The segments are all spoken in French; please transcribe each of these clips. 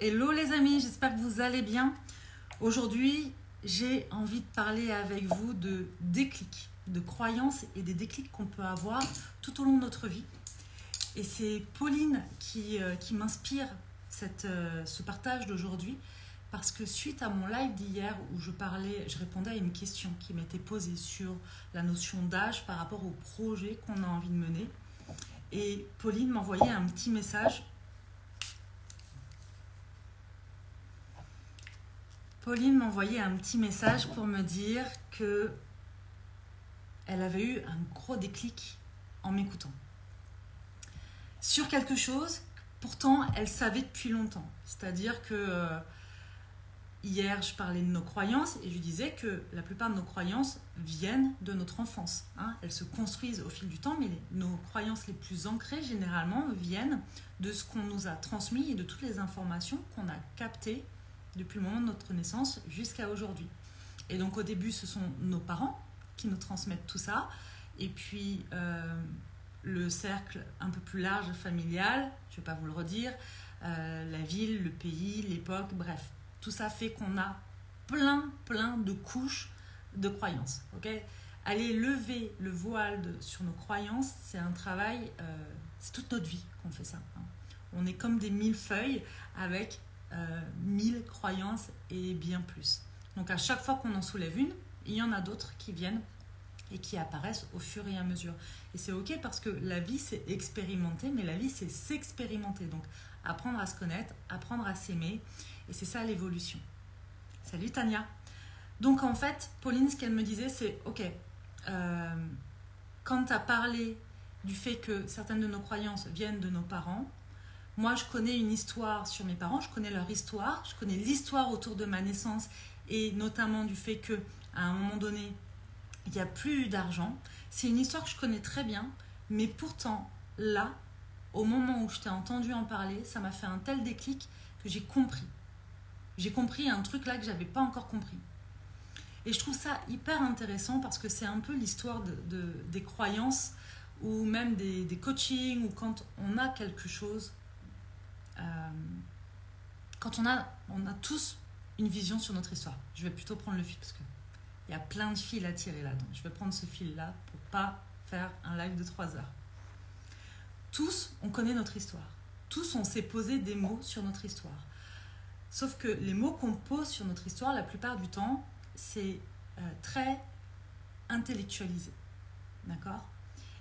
Hello les amis, j'espère que vous allez bien. Aujourd'hui, j'ai envie de parler avec vous de déclics, de croyances et des déclics qu'on peut avoir tout au long de notre vie. Et c'est Pauline qui m'inspire ce partage d'aujourd'hui parce que suite à mon live d'hier où je répondais à une question qui m'était posée sur la notion d'âge par rapport au projet qu'on a envie de mener. Et Pauline m'envoyait un petit message. Pauline m'envoyait un petit message pour me dire que elle avait eu un gros déclic en m'écoutant. Sur quelque chose, pourtant, elle savait depuis longtemps. C'est-à-dire que hier, je parlais de nos croyances et je disais que la plupart de nos croyances viennent de notre enfance. Elles se construisent au fil du temps, mais nos croyances les plus ancrées, généralement, viennent de ce qu'on nous a transmis et de toutes les informations qu'on a captées depuis le moment de notre naissance jusqu'à aujourd'hui. Et donc au début, ce sont nos parents qui nous transmettent tout ça. Et puis le cercle un peu plus large familial, je ne vais pas vous le redire, la ville, le pays, l'époque, bref. Tout ça fait qu'on a plein de couches de croyances. Okay, aller lever le voile sur nos croyances, c'est un travail, c'est toute notre vie qu'on fait ça. On est comme des millefeuilles avec 1000 croyances et bien plus. Donc à chaque fois qu'on en soulève une, il y en a d'autres qui viennent et qui apparaissent au fur et à mesure. Et c'est ok parce que la vie c'est expérimenter, mais la vie c'est s'expérimenter. Donc apprendre à se connaître, apprendre à s'aimer, et c'est ça l'évolution. Salut Tania. Donc en fait, Pauline, ce qu'elle me disait c'est ok, quand tu as parlé du fait que certaines de nos croyances viennent de nos parents, moi, je connais une histoire sur mes parents, je connais leur histoire, je connais l'histoire autour de ma naissance et notamment du fait qu'à un moment donné, il n'y a plus d'argent. C'est une histoire que je connais très bien, mais pourtant, là, au moment où je t'ai entendu en parler, ça m'a fait un tel déclic que j'ai compris. J'ai compris un truc là que je n'avais pas encore compris. Et je trouve ça hyper intéressant parce que c'est un peu l'histoire des croyances ou même des coachings ou quand on a quelque chose. Quand on a tous une vision sur notre histoire. Je vais plutôt prendre le fil parce qu'il y a plein de fils à tirer là. Donc je vais prendre ce fil-là pour ne pas faire un live de 3 heures. Tous, on connaît notre histoire. Tous, on s'est posé des mots sur notre histoire. Sauf que les mots qu'on pose sur notre histoire, la plupart du temps, c'est très intellectualisé. D'accord ?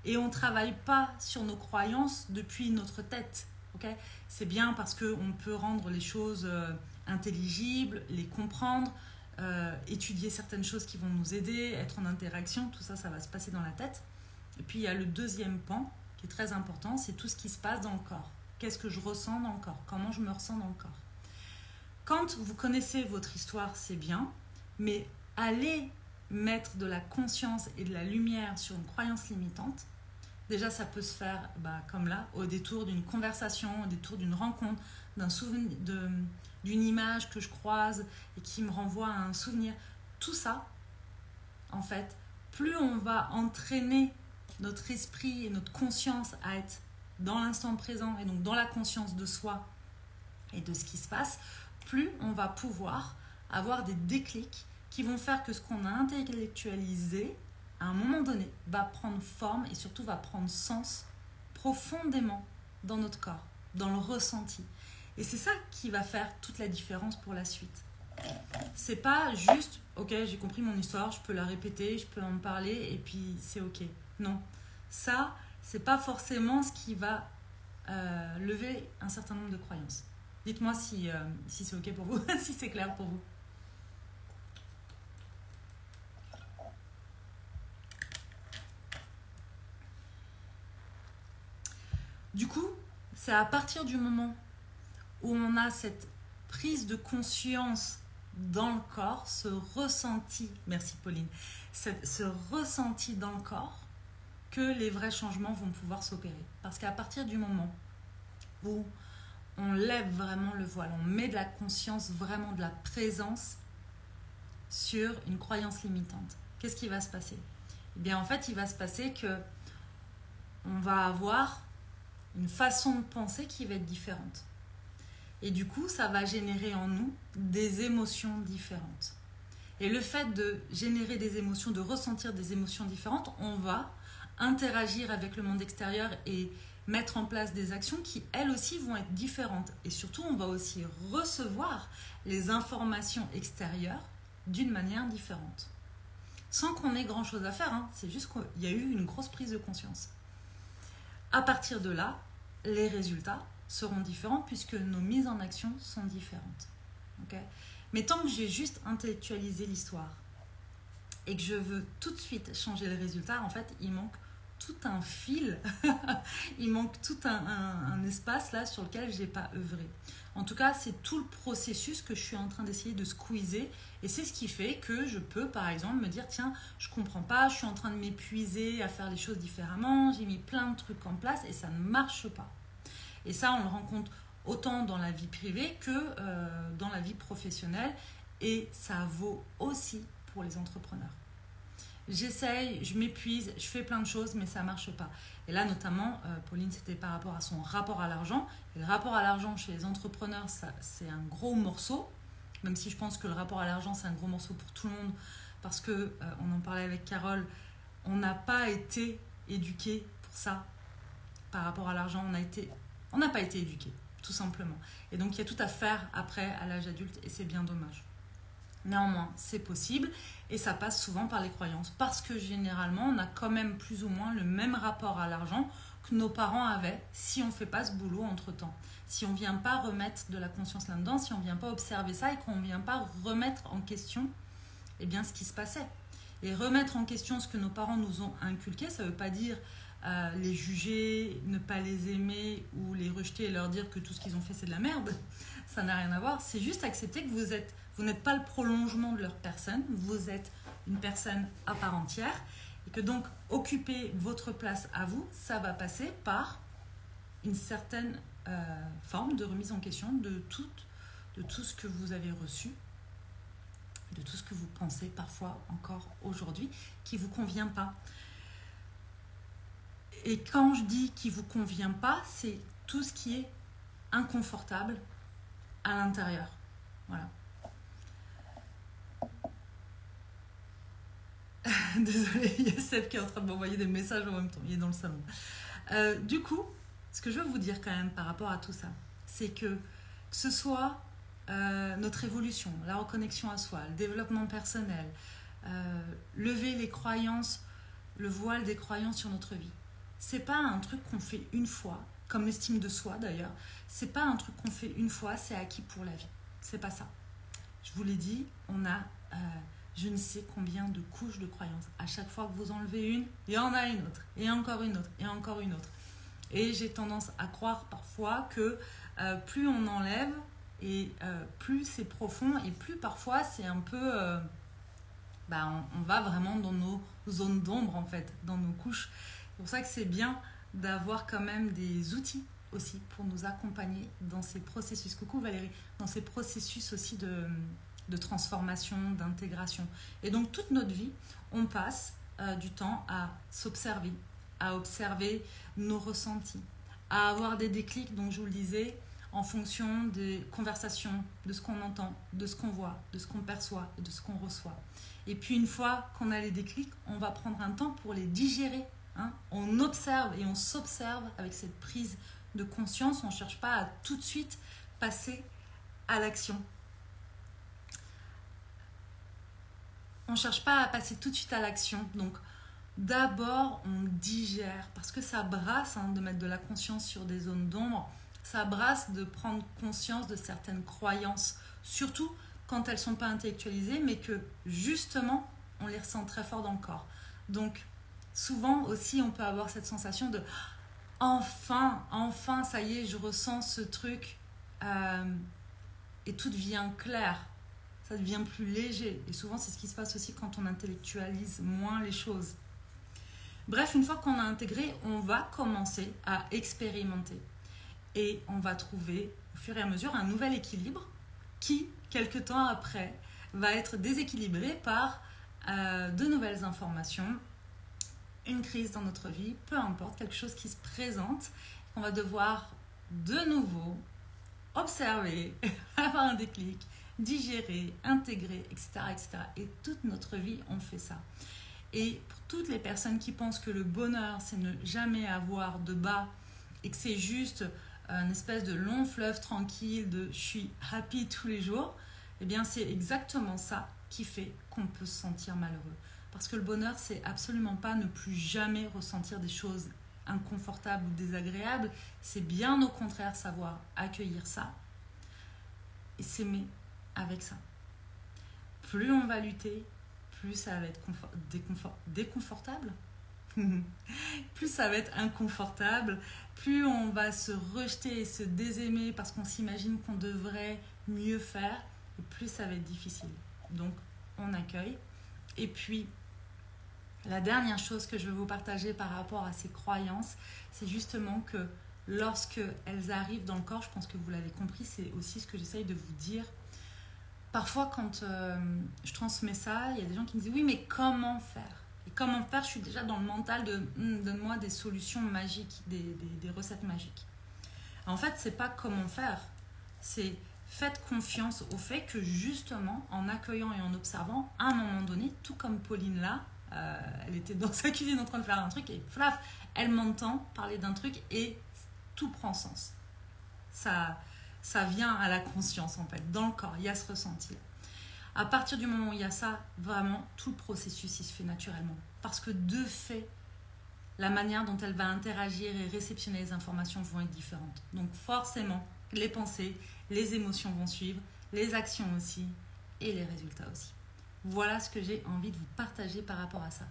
Et on ne travaille pas sur nos croyances depuis notre tête. Okay, c'est bien parce qu'on peut rendre les choses intelligibles, les comprendre, étudier certaines choses qui vont nous aider, être en interaction, tout ça, ça va se passer dans la tête. Et puis il y a le deuxième pan qui est très important, c'est tout ce qui se passe dans le corps. Qu'est-ce que je ressens dans le corps? Comment je me ressens dans le corps? Quand vous connaissez votre histoire, c'est bien, mais allez mettre de la conscience et de la lumière sur une croyance limitante. Déjà, ça peut se faire comme là, au détour d'une conversation, au détour d'une rencontre, d'un souvenir, d'une image que je croise et qui me renvoie à un souvenir. Tout ça, en fait, plus on va entraîner notre esprit et notre conscience à être dans l'instant présent et donc dans la conscience de soi et de ce qui se passe, plus on va pouvoir avoir des déclics qui vont faire que ce qu'on a intellectualisé, à un moment donné, va prendre forme et surtout va prendre sens profondément dans notre corps, dans le ressenti. Et c'est ça qui va faire toute la différence pour la suite. C'est pas juste, ok, j'ai compris mon histoire, je peux la répéter, je peux en parler et puis c'est ok. Non, ça, c'est pas forcément ce qui va lever un certain nombre de croyances. Dites-moi si c'est ok pour vous, si c'est clair pour vous. Du coup, c'est à partir du moment où on a cette prise de conscience dans le corps, ce ressenti, merci Pauline, ce ressenti dans le corps, que les vrais changements vont pouvoir s'opérer. Parce qu'à partir du moment où on lève vraiment le voile, on met de la conscience, vraiment de la présence sur une croyance limitante, qu'est-ce qui va se passer? Eh bien, en fait, il va se passer que on va avoir une façon de penser qui va être différente. Et du coup, ça va générer en nous des émotions différentes. Et le fait de générer des émotions, de ressentir des émotions différentes, on va interagir avec le monde extérieur et mettre en place des actions qui, elles aussi, vont être différentes. Et surtout, on va aussi recevoir les informations extérieures d'une manière différente. Sans qu'on ait grand-chose à faire, hein. C'est juste qu'il y a eu une grosse prise de conscience. À partir de là, les résultats seront différents puisque nos mises en action sont différentes. Okay ? Mais tant que j'ai juste intellectualisé l'histoire et que je veux tout de suite changer le résultat, en fait, il manque tout un fil, il manque tout un espace là sur lequel je n'ai pas œuvré. En tout cas, c'est tout le processus que je suis en train d'essayer de squeezer et c'est ce qui fait que je peux, par exemple, me dire tiens, je comprends pas, je suis en train de m'épuiser à faire les choses différemment, j'ai mis plein de trucs en place et ça ne marche pas. Et ça, on le rencontre autant dans la vie privée que dans la vie professionnelle et ça vaut aussi pour les entrepreneurs. J'essaye, je m'épuise, je fais plein de choses, mais ça ne marche pas. Et là, notamment, Pauline, c'était par rapport à son rapport à l'argent. Et le rapport à l'argent chez les entrepreneurs, c'est un gros morceau, même si je pense que le rapport à l'argent, c'est un gros morceau pour tout le monde, parce que, on en parlait avec Carole, on n'a pas été éduqué pour ça, par rapport à l'argent. On n'a pas été éduqué, tout simplement. Et donc, il y a tout à faire après, à l'âge adulte, et c'est bien dommage. Néanmoins, c'est possible et ça passe souvent par les croyances parce que généralement, on a quand même plus ou moins le même rapport à l'argent que nos parents avaient si on ne fait pas ce boulot entre-temps. Si on ne vient pas remettre de la conscience là-dedans, si on ne vient pas observer ça et qu'on ne vient pas remettre en question eh bien, ce qui se passait. Et remettre en question ce que nos parents nous ont inculqué, ça ne veut pas dire les juger, ne pas les aimer ou les rejeter et leur dire que tout ce qu'ils ont fait, c'est de la merde. Ça n'a rien à voir. C'est juste accepter que vous n'êtes pas le prolongement de leur personne, vous êtes une personne à part entière et que donc occuper votre place à vous, ça va passer par une certaine forme de remise en question de tout ce que vous avez reçu, de tout ce que vous pensez parfois encore aujourd'hui qui ne vous convient pas. Et quand je dis qui ne vous convient pas, c'est tout ce qui est inconfortable à l'intérieur. Voilà. Désolée, il y a Seb qui est en train de m'envoyer des messages en même temps, il est dans le salon. Du coup, ce que je veux vous dire quand même par rapport à tout ça, c'est que ce soit notre évolution, la reconnexion à soi, le développement personnel, lever les croyances, le voile des croyances sur notre vie, c'est pas un truc qu'on fait une fois, comme l'estime de soi d'ailleurs, c'est pas un truc qu'on fait une fois, c'est acquis pour la vie. C'est pas ça. Je vous l'ai dit, on a je ne sais combien de couches de croyances. À chaque fois que vous enlevez une, il y en a une autre, et encore une autre, et encore une autre. Et j'ai tendance à croire parfois que plus on enlève, et plus c'est profond, et plus parfois c'est un peu... on va vraiment dans nos zones d'ombre, en fait, dans nos couches. C'est pour ça que c'est bien d'avoir quand même des outils aussi pour nous accompagner dans ces processus. Coucou Valérie, dans ces processus aussi de transformation, d'intégration. Et donc toute notre vie, on passe du temps à s'observer, à observer nos ressentis, à avoir des déclics, donc je vous le disais, en fonction des conversations, de ce qu'on entend, de ce qu'on voit, de ce qu'on perçoit et de ce qu'on reçoit. Et puis une fois qu'on a les déclics, on va prendre un temps pour les digérer. Hein. On observe et on s'observe avec cette prise de conscience. On ne cherche pas à tout de suite passer à l'action. On ne cherche pas à passer tout de suite à l'action. Donc d'abord, on digère parce que ça brasse de mettre de la conscience sur des zones d'ombre. Ça brasse de prendre conscience de certaines croyances, surtout quand elles ne sont pas intellectualisées, mais que justement, on les ressent très fort dans le corps. Donc, souvent aussi, on peut avoir cette sensation de « enfin, ça y est, je ressens ce truc et tout devient clair, ça devient plus léger. » Et souvent, c'est ce qui se passe aussi quand on intellectualise moins les choses. Bref, une fois qu'on a intégré, on va commencer à expérimenter. Et on va trouver, au fur et à mesure, un nouvel équilibre qui, quelque temps après, va être déséquilibré par de nouvelles informations, une crise dans notre vie, peu importe, quelque chose qui se présente, qu'on va devoir de nouveau observer, avoir un déclic, digérer, intégrer, etc., etc. Et toute notre vie, on fait ça. Et pour toutes les personnes qui pensent que le bonheur, c'est ne jamais avoir de bas et que c'est juste une espèce de long fleuve tranquille de je suis happy tous les jours, eh bien c'est exactement ça qui fait qu'on peut se sentir malheureux. Parce que le bonheur, c'est absolument pas ne plus jamais ressentir des choses inconfortables ou désagréables, c'est bien au contraire savoir accueillir ça et s'aimer avec ça. Plus on va lutter, plus ça va être déconfortable, plus ça va être inconfortable, plus on va se rejeter et se désaimer parce qu'on s'imagine qu'on devrait mieux faire, et plus ça va être difficile. Donc on accueille. Et puis la dernière chose que je veux vous partager par rapport à ces croyances, c'est justement que lorsque elles arrivent dans le corps, je pense que vous l'avez compris, c'est aussi ce que j'essaye de vous dire. Parfois, quand je transmets ça, il y a des gens qui me disent « Oui, mais comment faire ?» Et comment faire, je suis déjà dans le mental de « Donne-moi des solutions magiques, des recettes magiques. » En fait, c'est pas comment faire, c'est faites confiance au fait que justement, en accueillant et en observant, à un moment donné, tout comme Pauline là, elle était dans sa cuisine en train de faire un truc et flaf, elle m'entend parler d'un truc et tout prend sens. Ça vient à la conscience en fait, dans le corps, il y a ce ressenti. À partir du moment où il y a ça, vraiment, tout le processus il se fait naturellement. Parce que de fait, la manière dont elle va interagir et réceptionner les informations vont être différentes. Donc forcément, les pensées, les émotions vont suivre, les actions aussi et les résultats aussi. Voilà ce que j'ai envie de vous partager par rapport à ça.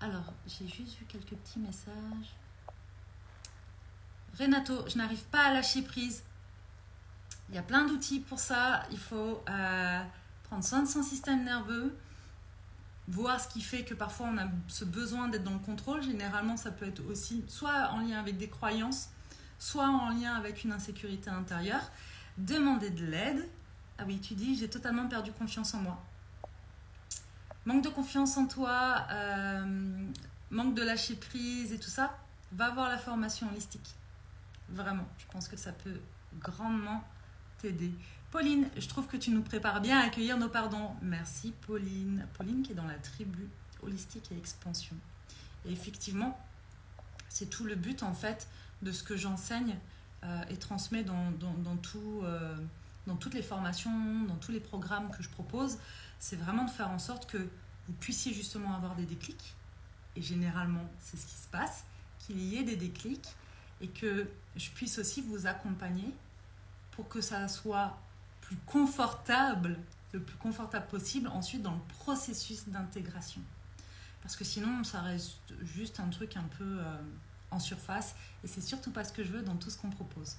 Alors, j'ai juste vu quelques petits messages. Renato, je n'arrive pas à lâcher prise. Il y a plein d'outils pour ça. Il faut prendre soin de son système nerveux, voir ce qui fait que parfois on a ce besoin d'être dans le contrôle. Généralement, ça peut être aussi soit en lien avec des croyances, soit en lien avec une insécurité intérieure. Demander de l'aide. Ah oui, tu dis, j'ai totalement perdu confiance en moi. Manque de confiance en toi, manque de lâcher prise et tout ça, va voir la formation holistique. Vraiment, je pense que ça peut grandement t'aider. Pauline, je trouve que tu nous prépares bien à accueillir nos pardons. Merci Pauline. Pauline qui est dans la tribu holistique et expansion. Et effectivement, c'est tout le but en fait de ce que j'enseigne et transmets dans toutes les formations, dans tous les programmes que je propose. C'est vraiment de faire en sorte que vous puissiez justement avoir des déclics. Et généralement, c'est ce qui se passe, qu'il y ait des déclics et que je puisse aussi vous accompagner pour que ça soit plus confortable, le plus confortable possible ensuite dans le processus d'intégration. Parce que sinon, ça reste juste un truc un peu en surface et c'est surtout pas ce que je veux dans tout ce qu'on propose.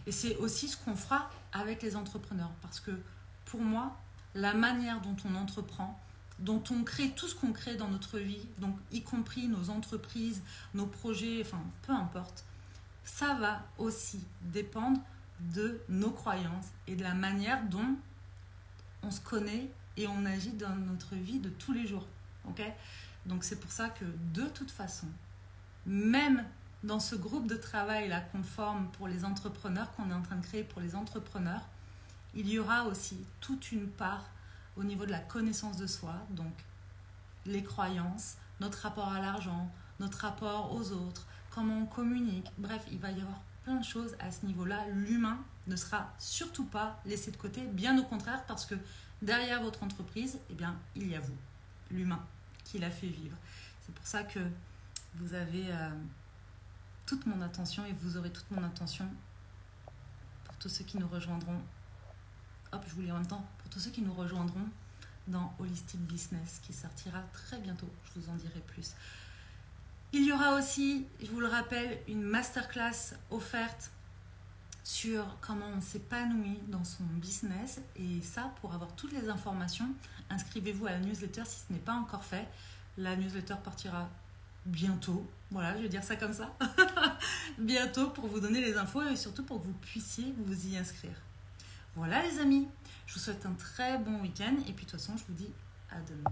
Et c'est aussi ce qu'on fera avec les entrepreneurs parce que pour moi, la manière dont on entreprend, dont on crée tout ce qu'on crée dans notre vie, donc y compris nos entreprises, nos projets, enfin peu importe, ça va aussi dépendre de nos croyances et de la manière dont on se connaît et on agit dans notre vie de tous les jours. Okay ? Donc c'est pour ça que de toute façon, même dans ce groupe de travail là qu'on forme pour les entrepreneurs, qu'on est en train de créer pour les entrepreneurs, il y aura aussi toute une part au niveau de la connaissance de soi, donc les croyances, notre rapport à l'argent, notre rapport aux autres, comment on communique, bref, il va y avoir plein de choses à ce niveau-là. L'humain ne sera surtout pas laissé de côté, bien au contraire, parce que derrière votre entreprise, eh bien, il y a vous, l'humain, qui l'a fait vivre. C'est pour ça que vous avez toute mon attention et vous aurez toute mon attention pour tous ceux qui nous rejoindront. Hop, je vous lis en même temps. Pour tous ceux qui nous rejoindront dans Holistic Business, qui sortira très bientôt, je vous en dirai plus. Il y aura aussi, je vous le rappelle, une masterclass offerte sur comment on s'épanouit dans son business. Et ça, pour avoir toutes les informations, inscrivez-vous à la newsletter si ce n'est pas encore fait. La newsletter partira bientôt. Voilà, je vais dire ça comme ça. Bientôt pour vous donner les infos et surtout pour que vous puissiez vous y inscrire. Voilà les amis, je vous souhaite un très bon week-end et puis de toute façon, je vous dis à demain.